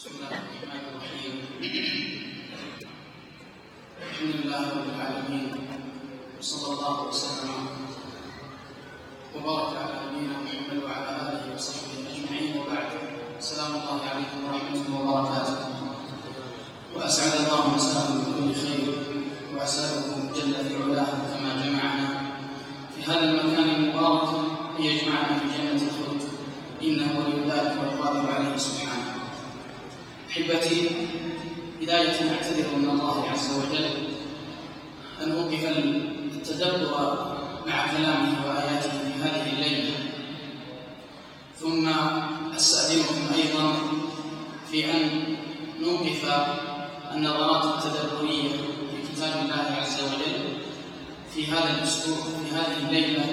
بسم الله الرحمن الرحيم. الحمد لله رب العالمين، وصلى الله وسلم وبارك على نبينا محمد وعلى اله وصحبه اجمعين، وبعد. السلام الله عليكم ورحمه وبركاته. واسعد الله مساءكم بكل خير، واساله جل في علاه كما جمعنا في هذا المكان المبارك ليجمعنا في جنه الخلد، انه ولي ذلك والقادر عليه سبحانه. احبتي، بدايه اعتذر من الله عز وجل ان اوقف التدبر مع كلامه واياته في هذه الليله، ثم استاذنكم ايضا في ان نوقف النظرات التدبريه في كتاب الله عز وجل في هذا الاسبوع، في هذه الليله،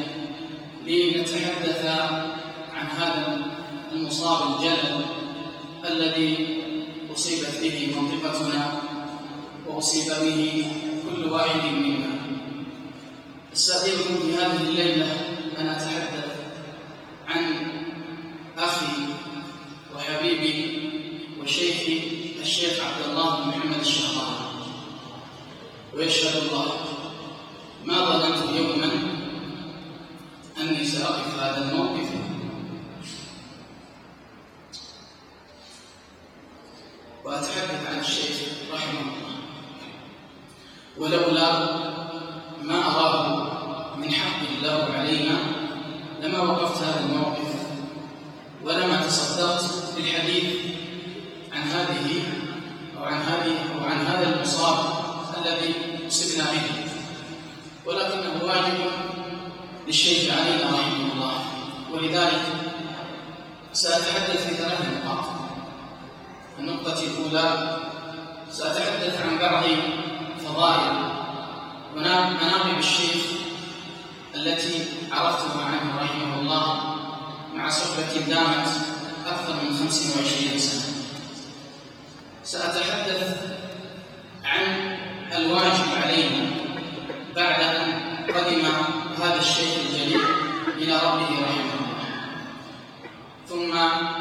لنتحدث عن هذا المصاب الجلل الذي أصيبت به منطقتنا وأصيب به كل واحد منا. أستأذنكم في هذه الليلة أن أتحدث عن أخي وحبيبي وشيخي الشيخ عبد الله بن محمد الشهراني. ويشهد الله ما ظننت يوما أني سأقف هذا الموقف وأتحدث عن الشيخ رحمه الله، ولولا ما أراه من حق الله علينا لما وقفت هذا الموقف ولما تصدقت للحديث عن هذه أو عن هذا المصاب الذي أصبنا به، ولكنه واجب للشيخ علينا رحمه الله. ولذلك سأتحدث في 3 نقاط. النقطة الأولى، سأتحدث عن بعض فضائل ومناقب الشيخ التي عرفتها عنه رحمه الله مع صحبة دامت أكثر من 25 سنة. سأتحدث عن الواجب علينا بعد أن قدم هذا الشيخ الجليل إلى ربه رحمه الله. ثم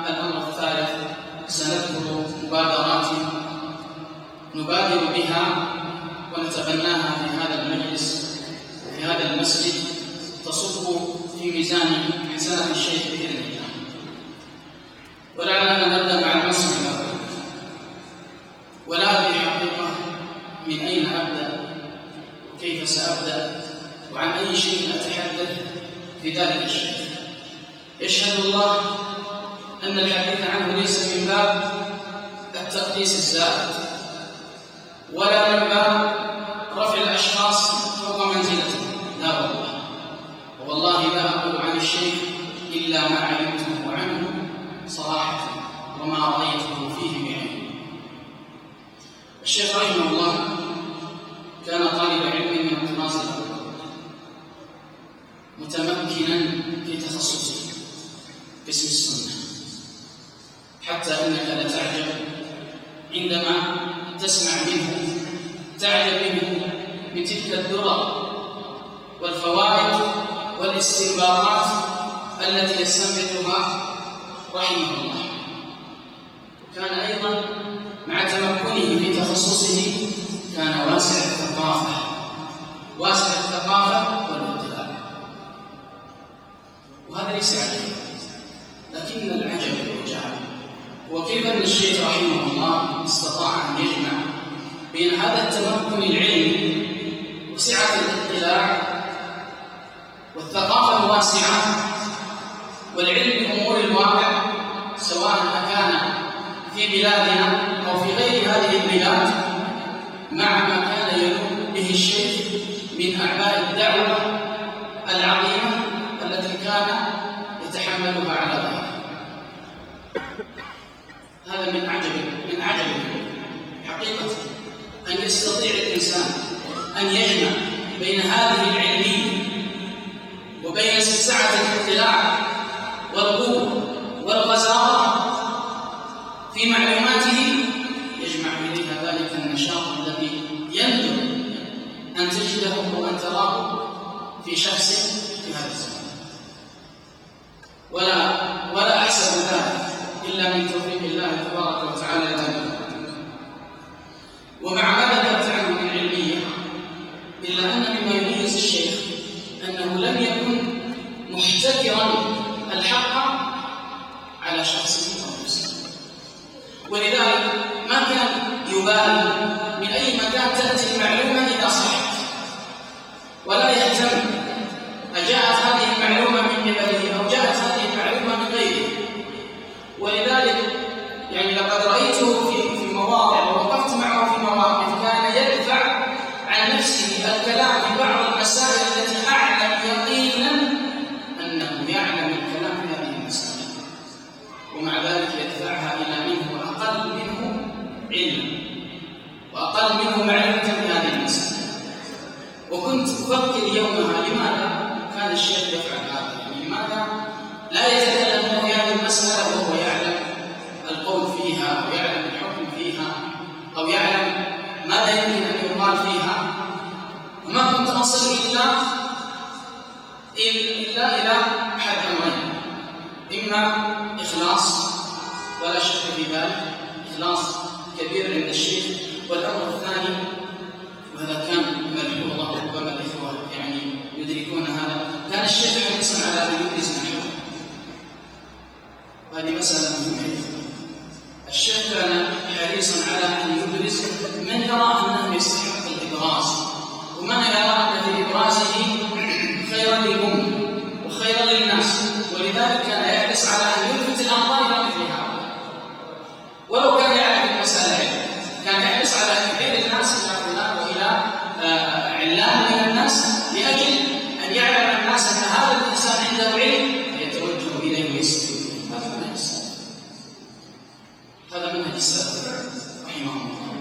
الأمر الثالث، سنذكر مبادرات نبادر بها ونتبناها في هذا المجلس وفي هذا المسجد تصب في ميزان حسنات الشيخ بإذن الله. ولعلنا نبدأ مع المسجد الأول، ولا أدري حقيقة من أين أبدأ وكيف سأبدأ وعن أي شيء أتحدث في ذلك الشيخ. يشهد الله أن الحديث عنه ليس من باب التقديس الزائد ولا من باب رفع الأشخاص فوق منزلتهم، لا والله. والله لا أقول عن الشيخ إلا ما علمته عنه صراحة وما رأيته فيه بعيني. الشيخ رحمه الله كان طالب علم من الطراز الأول، متمكنا في تخصصه قسم السنة، حتى إنك لتعجب عندما تسمع منه، تعجب منه بتلك الدرر والفوائد والاستنباطات التي يستنبطها رحمه الله. كان أيضا مع تمكنه في تخصصه كان واسع الثقافة والاطلاع، وهذا ليس عجيبا، لكن العجب والعجاب وكيف أن الشيخ رحمه الله استطاع أن يجمع بين هذا التمكن العلمي وسعة الاطلاع والثقافة الواسعة والعلم بأمور الواقع، سواء كان في بلادنا أو في غير هذه البلاد، مع ما كان يلوم به الشيخ من أعباء الدعوة العظيمة التي كان يتحملها على ظهره. هذا من عجب حقيقة أن يستطيع الإنسان أن يجمع بين هذه العلمية وبين سعة الاطلاع والقوة والغزارة في معلوماته، يجمع إليها ذلك النشاط الذي يندر أن تجده وأن تراه في شخص في هذا الزمان. ولا أحسب ذلك إلا من توفيق الله تبارك وتعالى محتكرا الحق على شخصه أو نفسه. ولذلك ما كان يبالي من أي مكان تأتي المعلومة إذا صحت، ولا يهتم أجاءت هذه المعلومة من قبله أو جاءت هذه المعلومة من غيره. ولذلك يعني لقد رأيته في مواضع ووقفت معه في مواقف كان يدفع عن نفسه الكلام في بعض المسائل التي أعلم يقينا أنه يعلم الكلام في هذه المسائل، ومع ذلك يدفعها إلى من هو أقل منه علما وأقل منه معرفة بهذه المسائل. وكنت أفكر يومها لماذا كان الشيخ يفعل هذا؟ يعني لماذا لا يتكلم في هذه المسألة وهو يعلم القول فيها أو يعلم الحكم فيها أو يعلم ماذا يمكن أن يقال فيها؟ وما كنت أصل إلا إلى أحد أمرين: إما إخلاص ولا شك في ذلك، إخلاص كبير عند الشيخ، والأمر الثاني وهذا كان ملحوظ ربما الإخوة يعني يدركون هذا، كان الشيخ حريصا على أن يبرز نحوه، وهذه مسألة مهمة. الشيخ كان حريصا على أن يبرز من يرى أنه يستحق الإبراز، ومن يرى أن في إبرازه خيرا للأمة وخيرا للناس، ولذلك كان يحرص على أن يلفت الأنظار إلى مثل هذا. ولو كان يعرف المسألة كان يحرص على أن يحيل الناس إلى فلان وإلى علان من الناس، لأجل أن يعلم الناس أن هذا الإنسان عنده علم يتوجه إليه ويستفيد. هذا منهج السلف رحمه الله.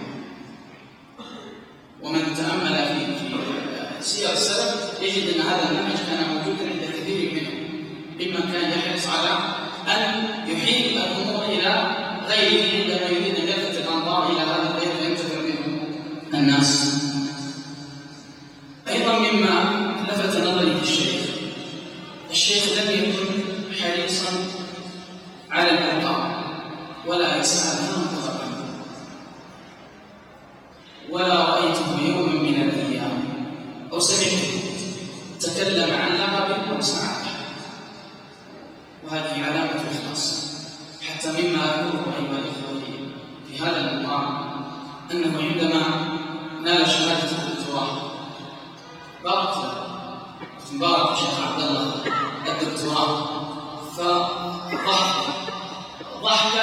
ومن تأمل في سير السلف يجد أن هذا المنهج كان موجودا عند كثير منهم، ممن كان يحرص على أن يحيل الأمور إلى غيره عندما يريد أن يلفت الأنظار إلى هذا الغير فينتفع منه الناس. أيضا مما لفت نظري في الشيخ لم يكن حريصا على الألقاب ولا يسعى لها مطلقا، ولا رأيته يوما من الأيام أو سمعته تكلم عن لقب أو سعادة، وهذه علامة الإخلاص. حتى مما أقوله أيها الإخوة في هذا المقام أنه عندما نال شهادة الدكتوراه بارك له مبارك شيخ عبد الله الدكتوراه، فضحك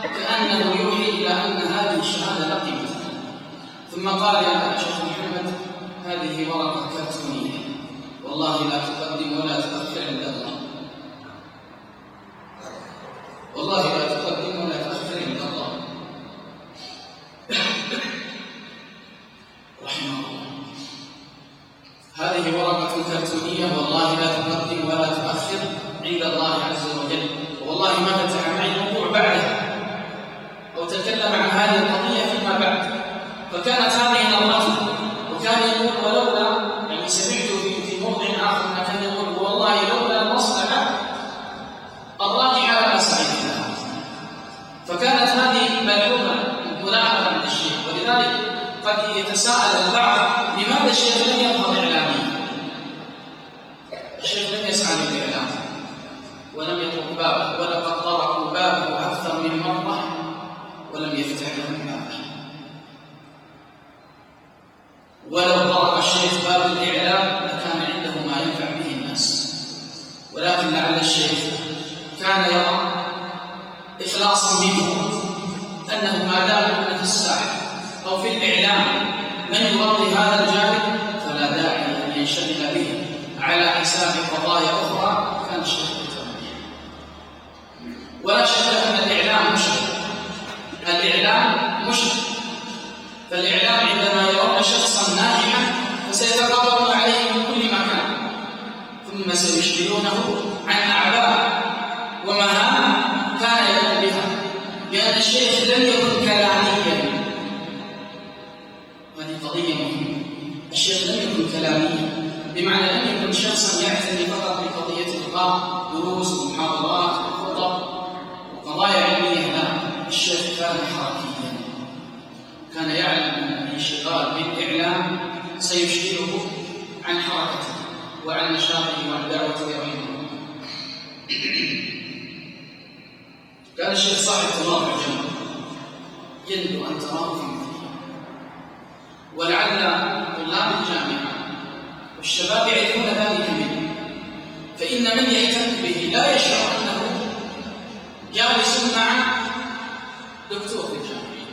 كأنه يوحي إلى أن هذه الشهادة لا قيمة لها، ثم قال: يا شيخ محمد، هذه ورقة كرتونية والله لا تقدم ولا تؤخر عند الله، والله لا تقدم ولا تؤخر عند الله رحمه الله. هذه ورقة كرتونية والله لا تقدم ولا تؤخر عند الله عز وجل، والله ما فتح معي الموضوع بعدها أو تكلم عن هذه القضية فيما بعد. فكانت هذه نظرته، وكان يقول: ولولا، يعني سمعت في موضع آخر ما كان يقول: والله لولا المصلحة الراجحة لما سعيت لها. فكانت هذه ملعوبة ملاحظة عند الشيخ. ولذلك قد يتساءل البعض: لماذا الشيخ لم يظهر إعلاميا؟ الشيخ لم يسعى للإعلام ولم يطرق بابه، ولقد طرقوا بابه أكثر من مرة ولم يفتح لهم بابه. ولو طرق الشيخ باب الإعلام لكان عنده ما ينفع به الناس، ولكن لعل الشيخ كان يرى إخلاصا منه أنه ما دام في الساحة أو في الإعلام من يغطي هذا الجانب فلا داعي أن ينشغل به على حساب قضايا أخرى. كان الشيخ يتوجه. ولا شك أن الإعلام مشكل، الإعلام مشكل. فالإعلام عندما يرون شخصا ناجحا فسيتقربون عليه من كل مكان، ثم سيشغلونه عن أعباء ومهام كان يقوم بها، لأن الشيخ لم يكن كلاميا. هذه قضية مهمة. الشيخ لم يكن كلاميا بمعنى لم يكن شخصا يعتني فقط بقضية إلقاء دروس ومحاضرات وخطب وقضايا علمية. لا، الشيخ كان حركيا، كان يعلم أن الانشغال بالإعلام سيشغله عن حركته وعن نشاطه وعن دعوته رحمه الله. كان الشيخ صاحب تواضع جميل يندو أن تراه في مثله، ولعل طلاب الجامعة والشباب يعرفون ذلك منه، فإن من يهتم به لا يشعر أنه جالس مع دكتور في الجامعة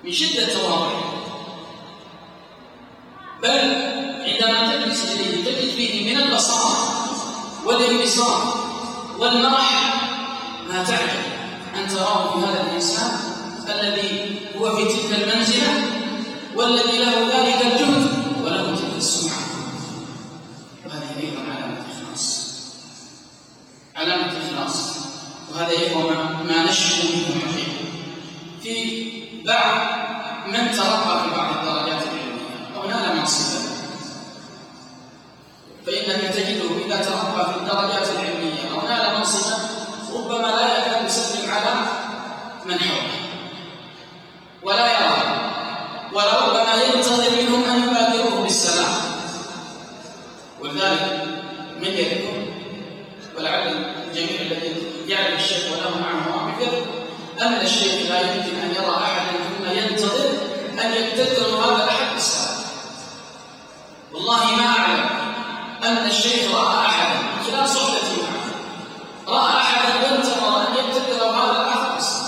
من شدة تواضعه، بل عندما تجلس إليه تجد فيه من البساطة والانبساط والمرح ما تعجب أن تراه في هذا الإنسان الذي هو في تلك المنزلة والذي له ذلك الجهد وله تلك السمعة. وهذه أيضا علامة إخلاص، علامة إخلاص، وهذا يهو ما نشكو منه حقيقة في بعض من ترقى في بعض الدرجات العلمية أو نال منصبا، فإنك تجده إذا ترقى في الدرجات العلمية أو نال منصبا ربما لا يكاد يسلم على من حوله ولا يراه، ولربما ينتظر منهم أن يبادروه بالسلام. ولذلك من يذكر، ولعل الجميع الذي يعرف الشيخ وله معه مواقف أن الشيخ لا يمكن أن يرى أحدا ثم ينتظر أن يبتدر هذا الأحد بالسلام. والله ما أعلم أن الشيخ رأى أحدا خلال صحبته معه رأى أحدا ينتظر أن يبتدر هذا الأحد بالسلام،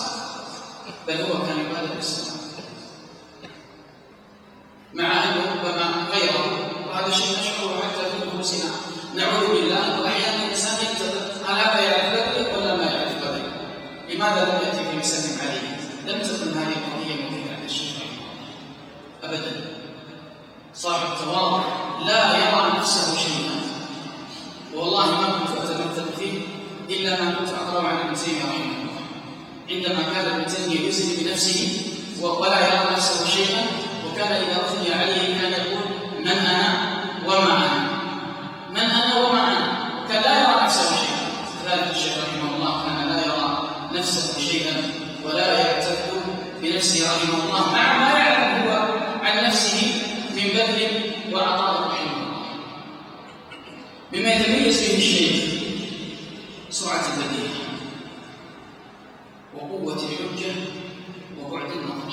بل هو كان يبادر بالسلام، مع أنه ربما غيره، وهذا الشيء نشعره حتى في نفوسنا نعوذ بالله. وأحيانا الإنسان ينتظر هل هذا يعرف ذلك ولا ما يعرف ذلك؟ لماذا لم يأتي فيسلم عليه؟ لم تكن هذه القضية موجودة عند الشيخ أبدا. صاحب التواضع لا يرى نفسه شيئا، والله ما كنت أتمثل فيه إلا ما كنت أقرأ عن ابن تيمية رحمه الله، عندما كان ابن تيمية يزن بنفسه ولا يرى نفسه شيئا، وكان إذا أثني عليه كان يقول من أنا وما أنا، من أنا وما أنا، كان لا يرى نفسه شيئا. كذلك الشيخ رحمه الله كان لا يرى نفسه شيئا ولا يعتد بنفسه رحمه الله، مع ما يعلم هو عن نفسه من بذل وعطاء رحمه الله. بما يتميز به الشيخ سرعة البديهة وقوة الحجة وبعد النظر.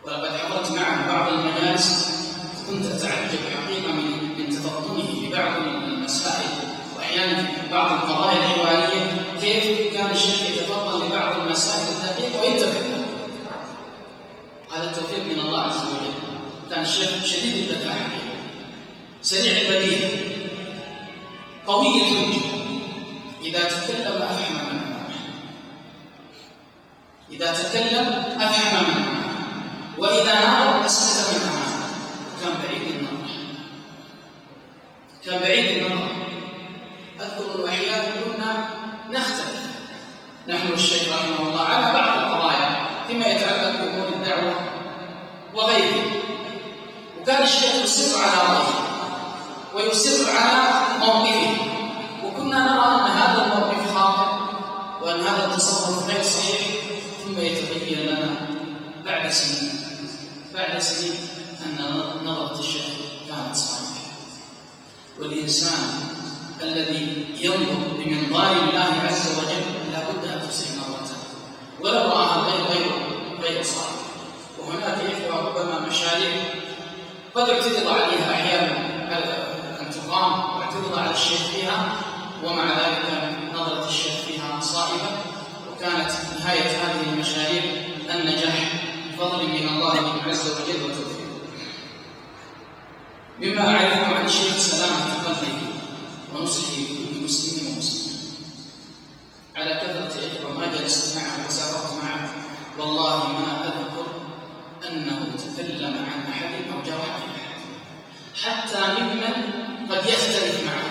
ولقد حضرت معه بعض المجالس كنت أتعجب حقيقة من تفطنه لبعض المسائل، وأحيانا في بعض القضايا الحوارية كيف كان الشيخ يتفطن لبعض المسائل الدقيقة ويتفهم. هذا التوفيق من الله عز وجل. كان الشيخ شديد الذكاء حقيقة، سريع البديهة، قوي الحجة، إذا تكلم أفهم من أمامه، إذا تكلم أفهم من أمامه، وإذا نظر أسكت من أمامه. كان بعيد النظر، كان بعيد النظر. أذكر أحيانا كنا نختلف نحن والشيخ رحمه الله على بعض القضايا فيما يتعلق بأمور الدعوة وغيره، وكان الشيخ يصر على رأيه ويصر على موقفه، وكنا نرى أن هذا الموقف خاطئ وأن هذا التصرف غير صحيح، ثم يتبين لنا بعد سنين أن نظرة الشيخ كانت صحيحة. والإنسان الذي ينظر بمنظار الله عز وجل لابد أن تصير نظرته ولو رآها غير صحيح. وهناك إخوة ربما مشاريع قد اعترض عليها أحيانا أن تقام واعترض على الشيخ فيها، ومع ذلك نظرة الشيخ فيها صائبة، وكانت نهاية هذه المشاريع النجاح بفضل من الله عز وجل وتوفيقه. مما أعرفه عن الشيخ سلامة قلبه ونصحه لكل مسلم ومسلم. على كثرة إخوة ما جلست معه وسافرت معه والله ما أذكر أنه تكلم عن أحد أو جرح في أحد، حتى ممن قد يختلف معه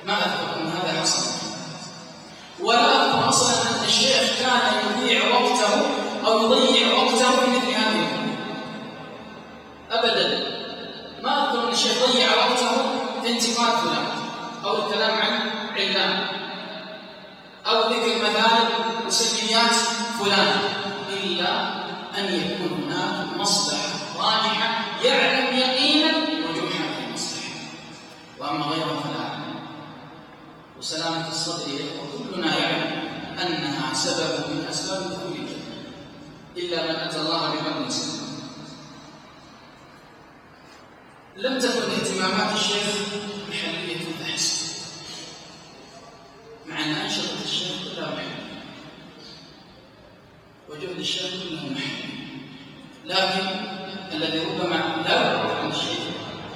ما أذكر أن هذا حصل. ولا أذكر أصلا أن الشيخ كان يضيع وقته أو يضيع وقته في مثل هذه الأمور أبدا. ما أذكر أن الشيخ ضيع وقته في انتقاد فلان أو الكلام عن علان أو ذكر مثال وسلبيات فلان، إلا أن يكون هناك مصلحة راجحة يعلم يقينا وجوه هذه المصلحة، وأما غيره فلا. وسلامة الصدر كلنا يعلم أنها سبب من أسباب دخول الجنة إلا من أتى الله بقلب سليم. لم تكن اهتمامات الشيخ محلية فحسب، مع أن أنشطة الشيخ كلها محلية وجهد الشيخ كله محلي، لكن الذي ربما لا يعرف عن الشيخ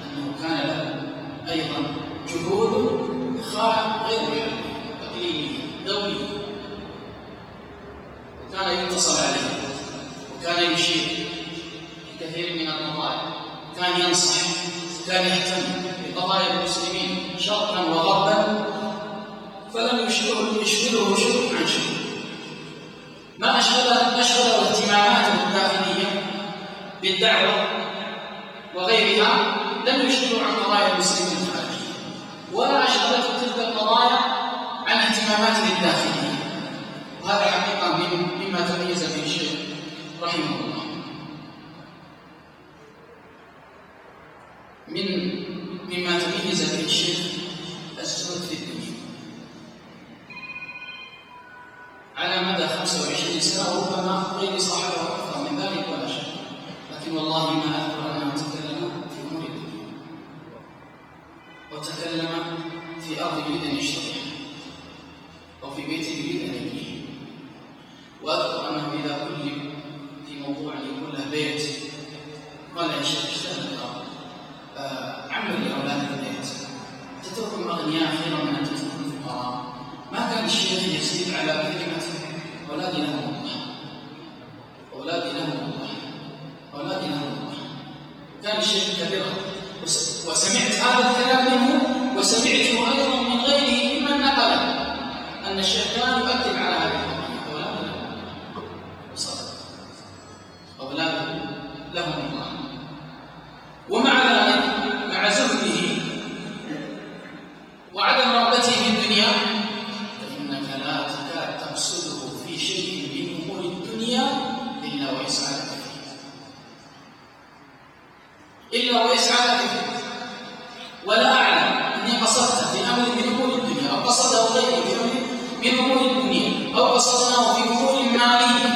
أنه كان له أيضا جهود غير محلية إقليمية دولية، وكان يتصل عليه وكان يشير في كثير من القضايا، كان ينصح، كان يهتم بقضايا المسلمين شرقا وغربا، فلم يشغله شيء عن شيء. ما أشغله اهتماماته الداخلية بالدعوة وغيرها لم يشغله عن قضايا المسلمين الخارجية، ولا أشغلته تلك القضايا عن اهتماماته الداخلية. وهذا حقيقة مما تميز به الشيخ رحمه الله. مما تميز به الشيخ الزهد في الدنيا على مدى 25 سنة، وربما غير صاحبه أكثر من ذلك ولا شك، لكن والله ما أذكر أنه تكلم في أمور الدنيا وتكلم في أرض يريد أن يشتريها أو في بيت يريد أن يبنيه. وأذكر أنه إذا كلم في موضوع يكون له بيت قال يا شيخ اشتغل عمل لأولادك البيت، تتركهم أغنياء خيرا من أن تتركهم فقراء. ما كان الشيخ يزيد على كلمة أولادي لهم الله، أولادي لهم الله، أولادي لهم الله. كان الشيخ كبيرا، وسمعت هذا الكلام منه وسمعته أيضا من غيره ممن نقله أن الشيخ كان يؤكد على هذه القضية، أولادي لهم الله صدق، أولادي لهم الله. ومع ذلك مع زهده وعدم رغبته في الدنيا فإنك لا تكاد تقصده في شيء من أمور الدنيا إلا ويسعى لك فيه، ولا أعلم أني قصدت في أمر من أمور الدنيا أو قصده غيري في أمر من أمور الدنيا أو قصدناه في أمور مالية،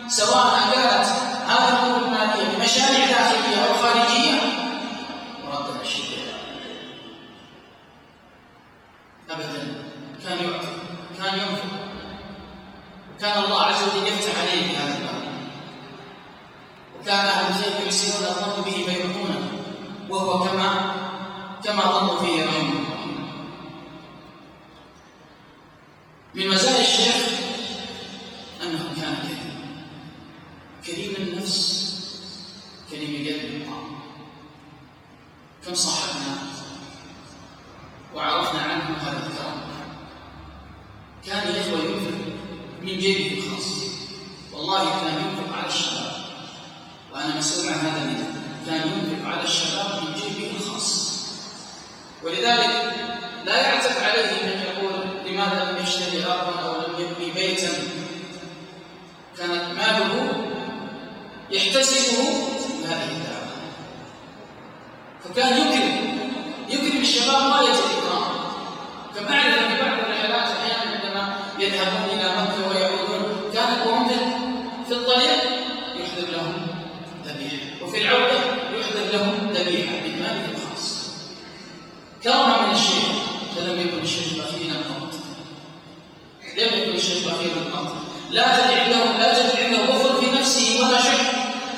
سواء كانت هذه الأمور المالية بمشاريع داخلية أو خارجية، مراد الشيء أبدا. كان يعطي، كان ينفق، وكان الله عز وجل يفتح عليه في هذا الباب، وكان أهل الخير يحسنون الظن به فيرضونه، وهو كما ظنوا فيه رحمه الله. من مزايا الشيخ أنه كان كريم النفس، كريم اليد، كم صاحبنا وعرفنا عنه هذا الكرم. كان يخوى ينفق من جيبه الخاص، والله كان ينفق على الشباب، وأنا مسؤول عن هذا النداء، كان ينفق على الشباب من جيبه الخاص. ولذلك لا يعتب عليه من يقول لماذا لم يشتري أرضا أو لم يبني بيتا، كانت ماله يحتسبه بهذه الدعوة، فكان يكرم الشباب غاية الإكرام. كما أعلن في بعض الرحلات أحيانا عندما يذهبون إلى مكة ويعودون، كان وهم في الطريق يحضر لهم ذبيحة، وفي العودة يحضر لهم ذبيحة من ماله الخاص كرما من الشيخ. فلم يكن الشيخ بخيلا قط، لم يكن الشيخ بخيلا قط. لا تجد عنده بخل في نفسه ولا شك،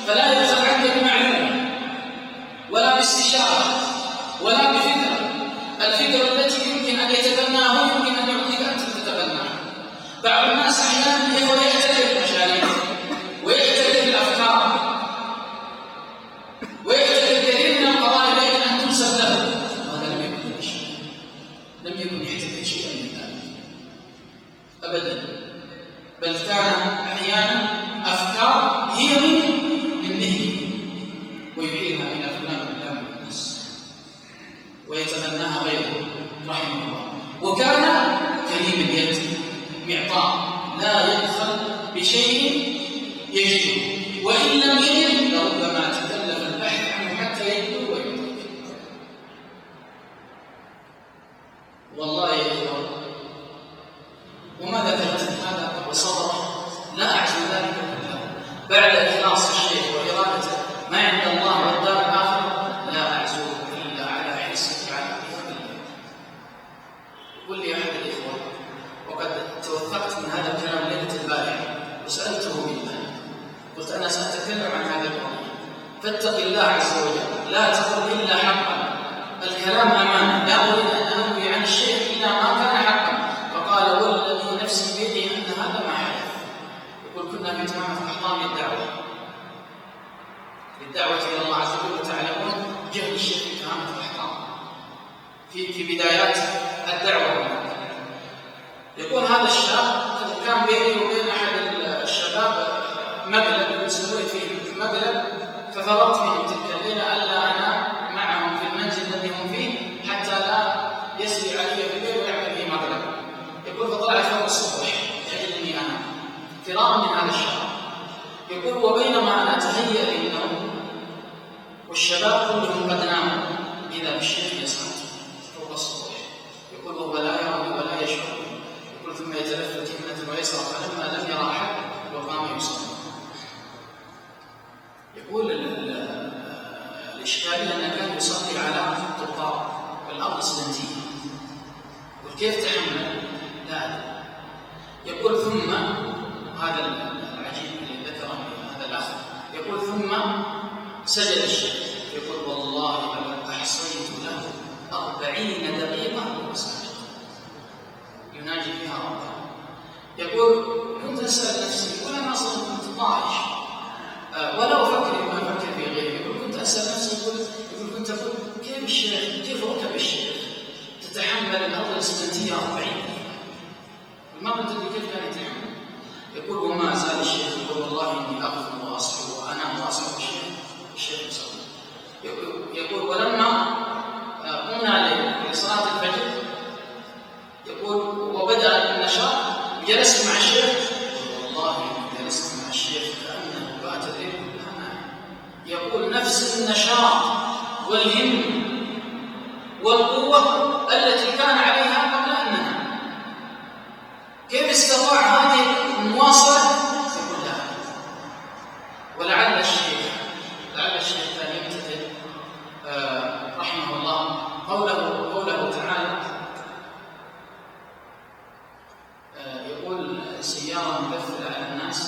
فلا يبخل عنك بمعلومة ولا باستشارة ولا بفكرة. الفكرة التي يمكن أن يتبناها يمكن أن يعطيك أنت تتبناها. بعض الناس أحيانا يحتكر بالمشاريع ويحتكر بالأفكار ويحتكر كثير من القضايا بين أن تنسب له، وهذا لم يكن شيء، لم يكن يحتكر شيئا من ذلك أبدا، بل كان أحيانا أفكار هي من ذهنه ويعيرها إلى فلان قدام الناس ويتبناها غيره رحمه الله. وكان كريم اليد معطاء، لا يبخل بشيء يجده، وإن لم يجد لربما تكلف البحث عنه حتى يجده ويعطيك. والله يا إخوة، وما ذكرت بصدره لا أعزو ذلك كله بعد إخلاص الشيخ وإرادته ما عند الله والدار الآخرة، لا أعزو إلا على حرصي على كتاب الله. يقول لي أحد الإخوة وقد توثقت من هذا الكلام ليلة البارحة وسألته بالله، قلت أنا سأتكلم عن هذا القضية فاتق الله عز وجل لا تقل إلا حقا، الكلام أمانة لا أريد أن أنوي عن الشيخ إلا ما كان حقا. فقال والذي نفسي بيده أن هذا ما حدث. يقول كنا في تمام أحضان للدعوة إلى الله عز وجل، وتعلمون جهل الشيخ في تمام الأحضان في بدايات الدعوة. يقول هذا الشاب كان بيني وبين أحد الشباب مقلب سويت فيه مقلب، ففررت منهم تلك الليلة ألا أنام معهم في المنزل الذي هم فيه حتى لا يسري علي في الليل ويعمل فيه مقلب. يقول فطلع فوق الصبح لأجل أني أنام فرارا من هذا الشاب. يقول وبينما أنا أتهيأ للنوم والشباب كلهم قد ناموا إذا بالشيخ يصعد فوق الصبح. يقول وهو لا يرى ولا يشعر. يقول ثم يتلفت يمنة ويسرى فلما لم يرى أحد وقام يصلي. يقول الإشكالية أنه كان يصلي على الطباق والأرض اسمنتية، وكيف تحمل؟ لا أدري. يقول ثم هذا العجيب اللي ذكره هذا الأخ، يقول ثم سجد الشيخ. يقول والله لقد أحصيت له 40 دقيقة وهو ساجد يناجي فيها ربه. يقول كنت أسأل نفسي، يقول أنا أصلا كنت طائش ولا أفكر ما أفكر في غيري. يقول كنت أسأل نفسي، يقول كنت أقول كيف الشيخ، كيف ركب الشيخ تتحمل الأرض الإسمنتية 40 دقيقة؟ ما تدري كيف كان يتحمل. يقول وما زال الشيخ يقول والله إني أغفل وأصحو وأنام وأصحو الشيخ يصلي. يقول ولما قمنا لصلاة الفجر يقول وبدأ النشاط جلست مع الشيخ، والله جلست مع الشيخ كأنه بات الليل كلها نائم. يقول نفس النشاط والهم والقوة التي كان عليها قبل أن ننام. كيف استطاع هذه المواصلة؟ يقول لا. ولعل الشيخ كان يمتثل رحمه الله قوله تعالى يقول سيارة مكفلة على الناس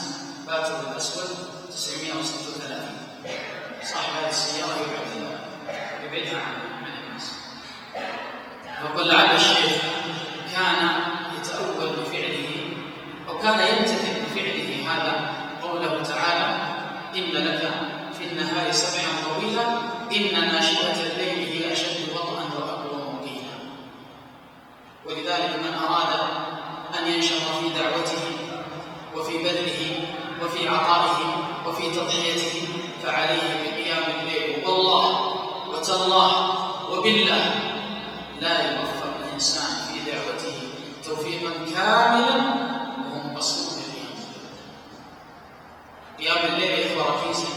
باتوا بالأسود 936. صاحب هذه السيارة يبعدها عن الناس. يقول لعل الشيخ كان يتأول بفعله أو كان يمتثل بفعله هذا قوله تعالى إن لك في النهار سبحا طويلا إن ناشئة الليل هي أشد وطئا وأقوم قيلا. ولذلك من أراد أن ينشط في دعوته وفي بذله وفي عطائه وفي تضحيته فعليه بقيام الليل. والله وتالله وبالله لا يوفق الإنسان في دعوته توفيقا كاملا وهو مقصود بالقيام. قيام الليل يا إخوة ركيزة،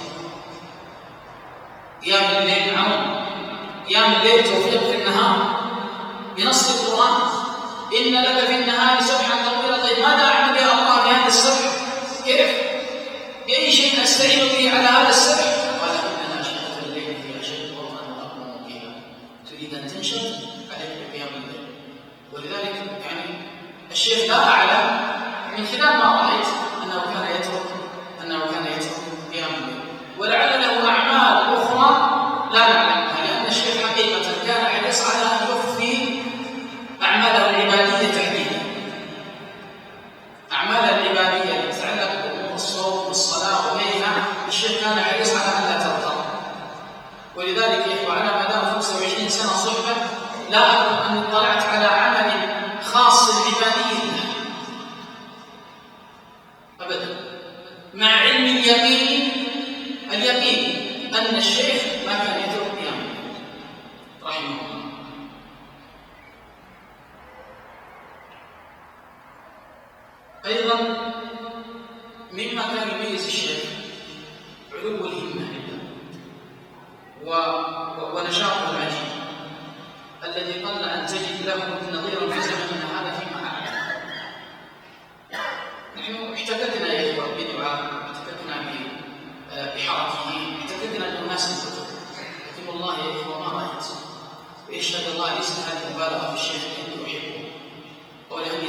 قيام الليل عون، قيام الليل توفيق في النهار بنص القرآن إن لك في النهار سبحا طويلا. طيب ماذا أعمل يا الله في هذا السبح؟ كيف؟ بأي شيء أستعين به على هذا السبح؟ قال إن ناشئة الليل هي أشد وطئا وأقوم قيلا. تريد أن تنشط عليك بقيام الليل. ولذلك يعني الشيخ لا أعلم من خلال ما رأيت أنه كان يترك قيام الليل، ولعل له أعمال أخرى لا نعلمها، لأن الشيخ حقيقة كان حريص على أن يخفي أعماله العبادية تحديدا. أعماله العبادية التي تتعلق بأمور الصوم والصلاة وغيرها الشيخ كان حريص على أن لا تظهر. ولذلك وعلى مدار 25 سنة صحبة لا أذكر أن اطلعت على عمل خاص العبادية أبدا، مع علم اليقين أن الشيخ ما كان يترك قيامه رحمه الله. أيضا مما كان يميز الشيخ علو الهمة ونشاطه العجيب الذي قل أن تجد له نظيرا في زمننا هذا فيما أعلم. نحن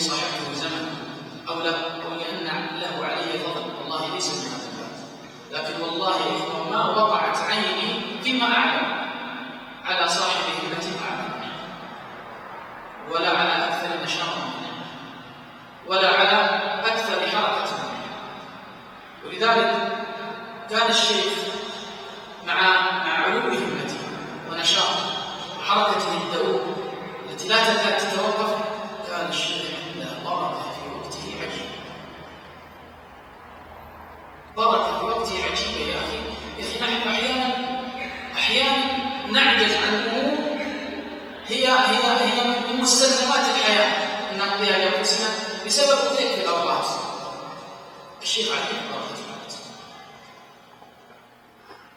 صاحبته زمن أو لأن له علي فضل، والله ليس من هذا الباب. لكن والله ما وقعت عيني فيما أعلم على صاحبه التي أعلم، ولا على أكثر نشاطا منه، ولا على أكثر حركة منه. ولذلك كان الشيخ مع علو همته ونشاطه وحركته الدؤوب التي لا تكاد تتوقف، كان الشيخ عنده بركة في وقته عجيبة. بركة في وقته عجيبة يا أخي. نحن أحيانا نعجز عن أمور هي من مستلزمات الحياة نقضيها لأنفسنا بسبب ذلك الأوقات. الشيخ عليه بركة الوقت.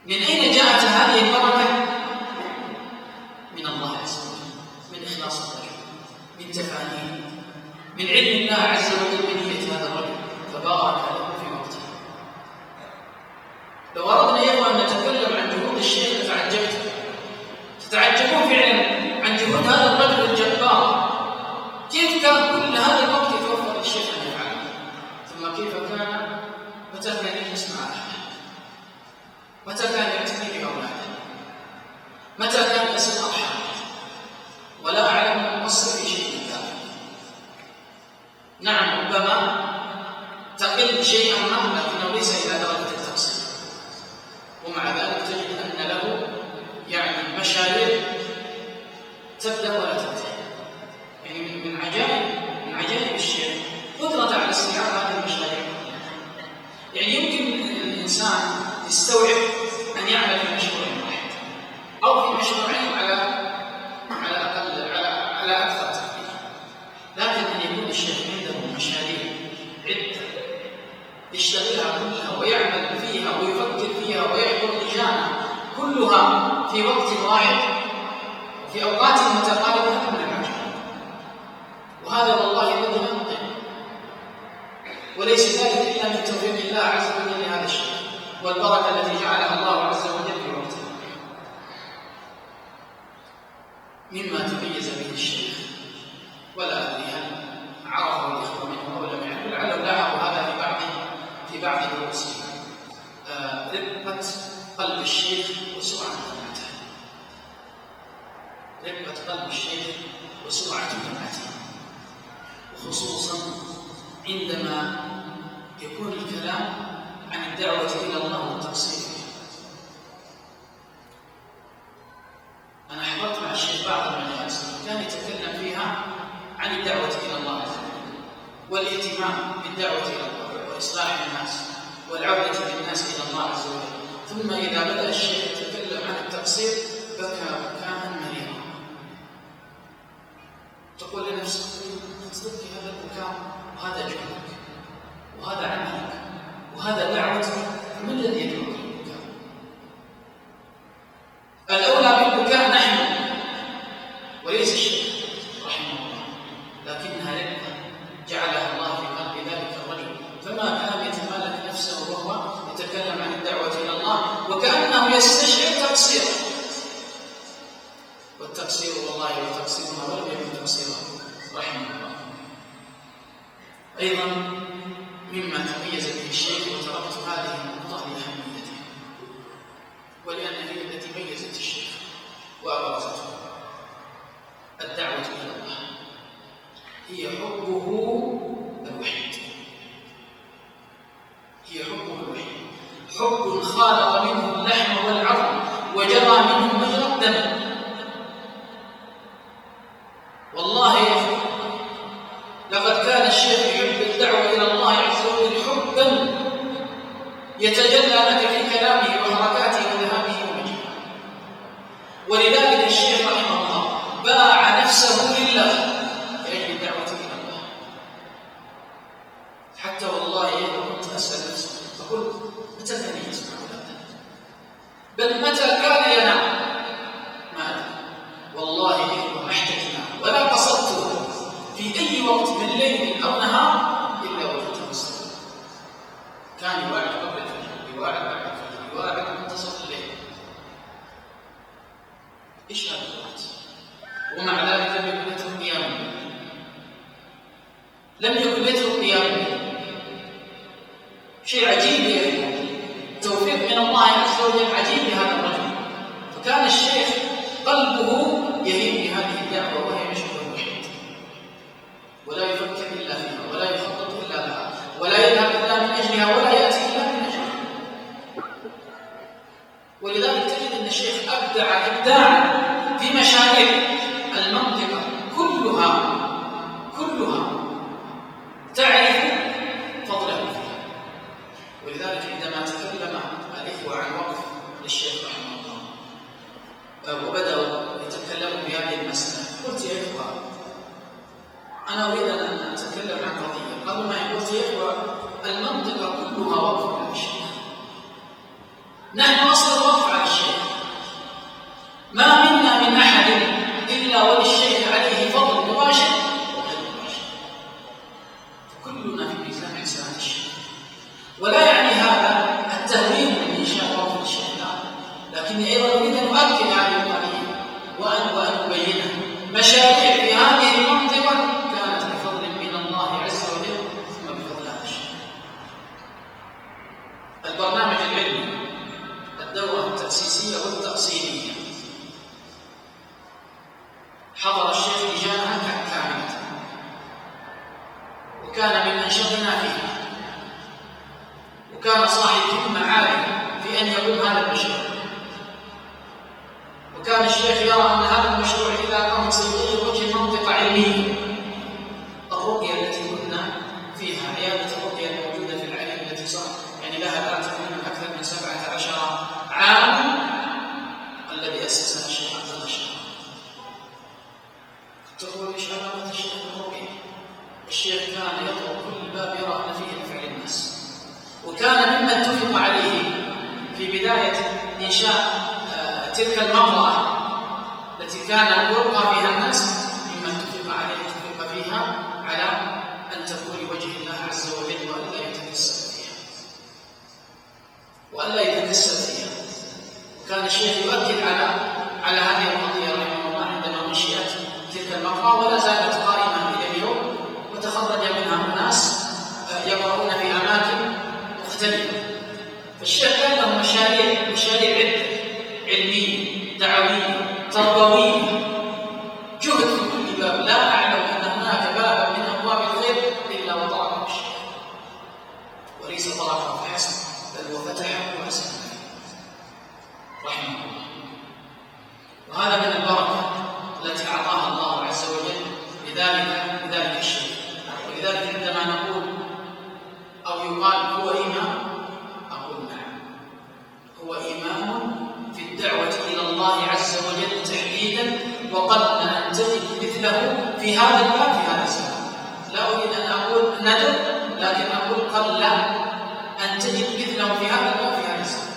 من أين جاءت هذه البركة؟ من الله عز وجل، من إخلاص الرجل، من تفانيه، من علم الله عز وجل بنية هذا الرجل، فبارك له في وقته. لو أردنا أيضا أن نتكلم عن جهود الشيخ تتعجبون فعلا عن جهود هذا الرجل الجبار. كيف كان كل هذا الوقت يتوفر للشيخ أن يفعله؟ ثم كيف كان، متى كان يجلس مع أهله؟ متى كان يعتني بأولاده؟ متى كان يصل أرحامه؟ ولا أعلم أن أقصر في شيء ذلك. نعم ربما تقل شيئا ما، لكنه ليس إلى درجة التقصير. ومع ذلك تجد أن له يعني مشاريع تبدأ ولا تنتهي. يعني من عجائب الشيخ قدرة على استيعاب هذه المشاريع. يعني يمكن الإنسان يستوعب أن يعمل في مشروع واحد أو في مشروعين على أكثر تقدير، لكن أن يكون الشيخ عنده مشاريع عدة يشتغلها كلها ويعمل فيها ويفكر فيها ويحضر لجانها كلها في وقت واحد في أوقات متقاربة من العجب. وهذا والله الذي ينطق، وليس ذلك إلا من توفيق الله عز وجل لهذا الشيء والبركة التي جعلها الله عز وجل في وقته. مما تميز به الشيخ، ولا أدري هل عرفه الإخوة منه أو لم يعرفوا، لعلهم لاحظوا هذا في بعض دروسهم، رقة قلب الشيخ وسرعة كلمته. رقة قلب الشيخ وسرعة كلمته، وخصوصا عندما يكون الكلام عن الدعوة إلى الله والتقصير. أنا حضرت مع الشيخ بعض المجالس كان يتكلم فيها عن الدعوة إلى الله عز وجل والاهتمام بالدعوة إلى الله وإصلاح الناس والعودة بالناس إلى الله عز وجل. ثم إذا بدأ الشيخ يتكلم عن التقصير بكى بكاء مريرا. تقول لنفسك تصدق هذا البكاء وهذا جهدك وهذا عملك وهذا دعوتك، فما الذي يدعوك للبكاء؟ الأولى بالبكاء نحن وليس الشيخ رحمه الله، لكنها رقة جعلها الله في قلب ذلك الرجل، فما كان يتمالك نفسه وهو يتكلم عن الدعوة إلى الله وكأنه يستشعر تقصيره. والتقصير والله وتقصيرنا ولم يكن تقصيرا رحمه الله. أيضا مما تميز به الشيخ، وتركت هذه النقطة لأهميتها ولأنها هي التي ميزت الشيخ وأبرزته، الدعوة إلى الله هي حبه الوحيد، هي حبه الوحيد، حب خالق منه اللحم والعظم وجرى منه مجرى الدم. والله يا أخي لقد كان الشيخ يحب الدعوة إلى الله عز وجل حبا يتجلى لك في كلامه وحركاته وذهابه ومجيئه. ولذلك الشيخ رحمه الله باع نفسه لله لأجل الدعوة إلى الله. حتى والله كنت أسأل نفسي أقول متى كان يسمع هذا؟ بل متى كان ينام؟ ما أدري والله ما احتجنا ولا قصدته في أي وقت من ليل أو نهار إلا وجدته مستقيم. كان يواعد قبل الفجر، يواعد بعد الفجر، يواعد منتصف الليل. إيش هذا الوقت؟ ومع ذلك لم يكن له قيام. لم يكن يترك قيامه. شيء عجيب يعني، توفيق من الله عز وجل عجيب لهذا الرجل. فكان الشيخ قلبه يهيم بهذه الدعوة وهي مشروع الوحيد، ولا يفكر إلا فيها، ولا يخطط إلا لها، ولا يذهب إلا من أجلها، ولا يأتي إلا من أجلها. ولذلك تجد أن الشيخ أبدع إبداعا في مشاريع المنطقة كلها تعرف فضله فيها. ولذلك عندما تكلم الإخوة عن وقف للشيخ رحمه الله وبدأوا يتكلموا بهذه المسألة، قلت يا إخوة أنا أريد أن أتكلم عن قضية. قبل ما قلت يا إخوة المنطقة كلها وقف على الشيخ، نحن أصل الوقف على الشيخ، ما منا من أحد إلا وللشيخ عليه فضل مباشر وغير مباشر، فكلنا في ميزان حسنات الشيخ. ولا يعني هذا التهوين من إنشاء وقف الشيخ، لكني أيضا أريد أن أؤكد هذه القضية وأن أبينها. مشاريع في هذه المنطقة كانت بفضل من الله عز وجل ثم بفضل هذا الشيخ. البرنامج العلمي، الدورة التأسيسية والتأصيلية، حضر الشيخ لجانها كاملة، وكان من أنشطنا فيها، وكان صاحب همة عالية في أن يقوم هذا المشروع. وكان الشيخ يرى أن هذا المشروع إذا قام سيغير وجه منطقة علمية. الرقية التي كنا فيها، عيادة الرقية الموجودة في العلم التي صار يعني لها الآن تقريبا أكثر من 17 عاما، الذي أسسها الشيخ عبد الله الشيخ. تقول إيش علامة الشيخ الرقية؟ الشيخ كان يطرق كل باب يرى أن فيه نفع للناس، وكان مما اتفق عليه في بداية إنشاء تلك المقرأة التي كان يلقى فيها الناس، مما اتفق فيها على أن تكون لوجه الله عز وجل وألا يتكسل فيها. وكان الشيخ يؤكد على هذه القضية رحمه الله عندما نشئت تلك المقرأة، ولا زالت قائمة إلى اليوم، وتخرج منها أناس يقرؤون في أماكن مختلفة. فالشيخ كان له مشاريع عدة، علمية، دعوية، تربوية، جهد في كل باب. لا أعلم أن هناك بابا من أبواب الخير إلا وطرقه الشيخ، وليس طرقه فحسب، بل وفتحه وأسلم رحمه الله. وهذا من البركة التي أعطاها الله عز وجل لذلك الشيخ. ولذلك عندما نقول أو يقال هو إمام، أقول نعم، هو إمام في الدعوة إلى الله عز وجل تحديدا، وقد أن تجد مثله في هذا الباب في هذا الزمان. لا أريد أن أقول ندر، لكن أقول قل أن تجد مثله في هذا الباب في هذا الزمان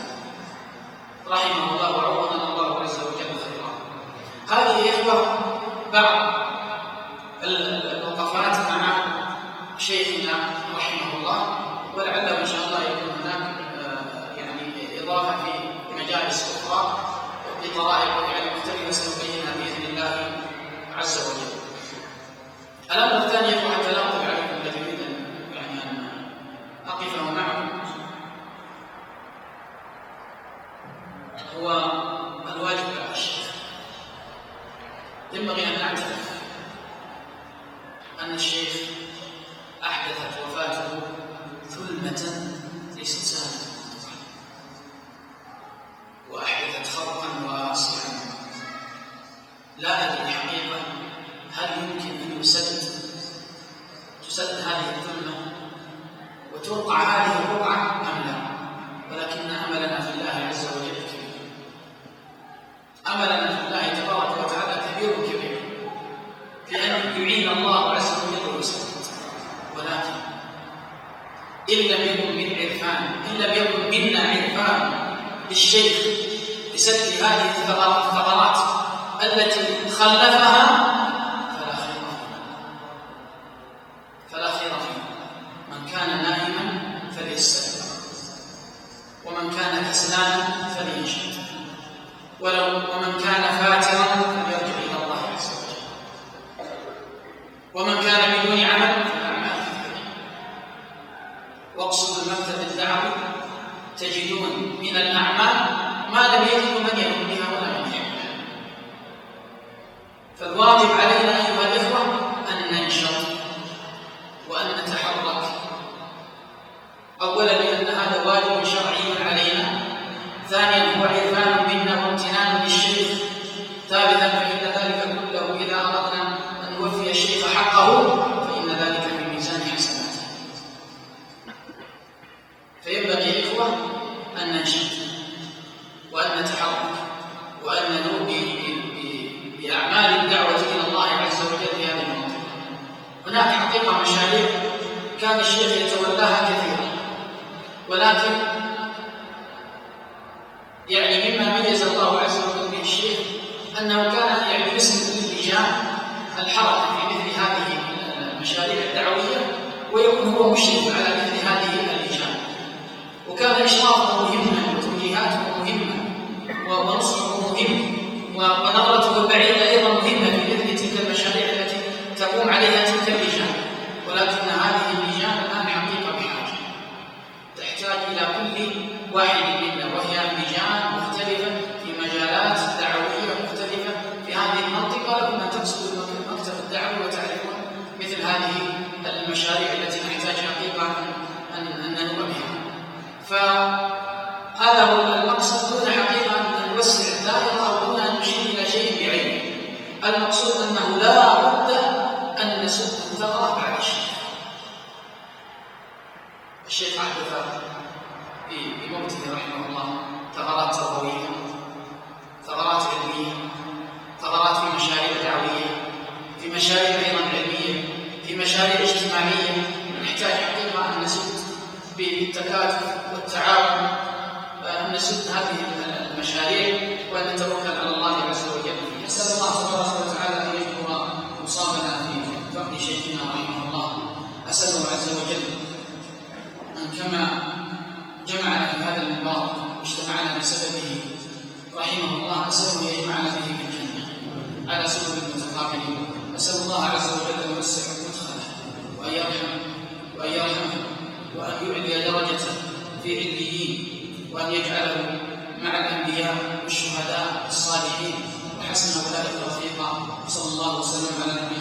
رحمه الله وعوضنا الله عز وجل خيرا. هذه يا إخوة بعض الوقفات مع شيخنا رحمه الله، ولعل إن شاء الله يكون هناك يعني إضافة في مجالس أخرى بطرائق مختلفة سنبينها بإذن الله عز وجل. الأمر الثاني حتى لا أطلب عليكم الذي أريد أن أقفه معكم هو الواجب على الشيخ. ينبغي أن نعترف أن الشيخ أحدثت وفاته ثلمة ليست سهلة، وأحدثت خرقا واسعا. لا أدري حقيقة هل يمكن أن تسد هذه الثلمة وتوقع هذه الرقعة أم لا، ولكن أملنا في الله عز وجل كبير، أملنا في الله تبارك وتعالى كبير كبير في أن يعين الله عز وجل ويسدد. ولكن إن لم يكن من عرفان، إن لم يكن منا عرفان للشيخ بسد هذه الثغرات التي خلفها فلا خير فيها. من كان نائما فليستيقظ، ومن كان كسلانا فلينشد، ومن كان فاترا فليرجع إلى الله عز وجل، ومن كان بدون عمل فالأعمال تجدون من الأعمال ما لم يجدوا من يقوم بها ولا من يعملها. فالواجب علينا أيها الإخوة أن ننشط وأن نتحرك، أولا لأن هذا واجب شرعي علينا، ثانيا هو عرفان منا وامتنان للشيخ، ثالثا فإن ذلك كله إذا أردنا أن نوفي الشيخ حقه فإن ذلك في ميزان حسناته. فينبغي يا إخوة أن ننشط وأن نتحرك وأن نؤمن بأعمال الدعوة إلى الله عز وجل في هذه المنطقة. هناك حقيقة مشاريع كان الشيخ يتولاها كثيرا، ولكن يعني مما ميز الله عز وجل به الشيخ أنه كان يعني يسند للجان الحركة في مثل هذه المشاريع الدعوية، ويكون هو مشرف على مثل هذه اللجان، وكان إشرافه مهما وتوجيهاته مهمة ونصحه مهم ونظرته البعيدة أيضا مهمة في مثل تلك المشاريع التي تقوم عليها تلك اللجان. ولكن هذه اللجان الآن حقيقة بحاجة تحتاج إلى كل واحد منا، وهي لجان مختلفة في مجالات دعوية مختلفة في هذه المنطقة، لكم أن تقصدوا مكتب الدعوة وتعرفون مثل هذه المشاريع التي نحتاج حقيقة أن ننوب بها. فهذا هو المقصد، دون حقيقة أن نوسع الدائرة أو دون أن نشير إلى شيء بعينه. المقصود أنه لا بد أن نسد الثغرة بعد الشيخ. الشيخ أحدث بموته رحمه الله ثغرات تربوية، ثغرات علمية، ثغرات في مشاريع دعوية، في مشاريع أيضا علمية، في مشاريع اجتماعية. نحتاج حقيقة أن نسد بالتكاتف والتعاون، أن نسد هذه المشاريع وأن نتوكل على الله عز وجل. نسأل الله تبارك وتعالى أن يجبر مصابنا في فقد شيخنا رحمه الله. أسأله عز وجل أن كما جمعنا في هذا المبارك واجتمعنا بسببه رحمه الله، أسأله أن يجمعنا به في الجنة على سبل متقابلين. أسأل الله عز وجل أن يوسع مدخله وأن يرحمه وأن يعلي درجته في عليين، وأن يجعله مع الأنبياء والشهداء الصالحين وحسن أولئك رفيقا. صلى الله وسلم على نبينا